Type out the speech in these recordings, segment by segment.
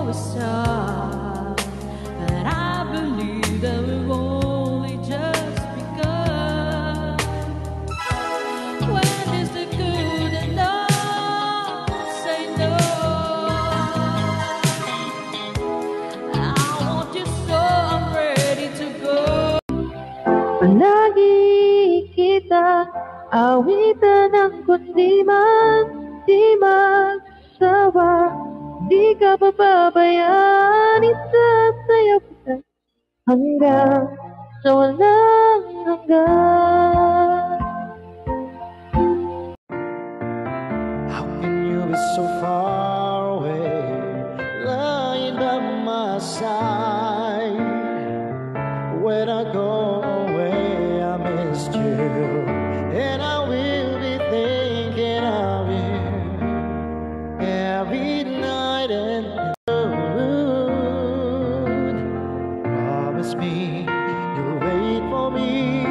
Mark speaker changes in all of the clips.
Speaker 1: a star, and I believe that we've only just begun. When is the good enough? Say no. I want you so I'm ready to go.
Speaker 2: Palagi kita awitan ng kundi man di magsawa. Di ka papabayaan, isasayaw kita hanggang sa walang hanggan.
Speaker 3: How can you be so far away, lying by my side? When I go away, I missed you, and I will be thinking of you every night and moon. Promise me you'll wait for me.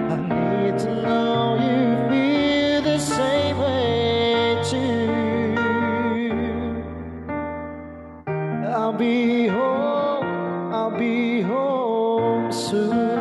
Speaker 3: I need to know you feel the same way too. I'll be home soon.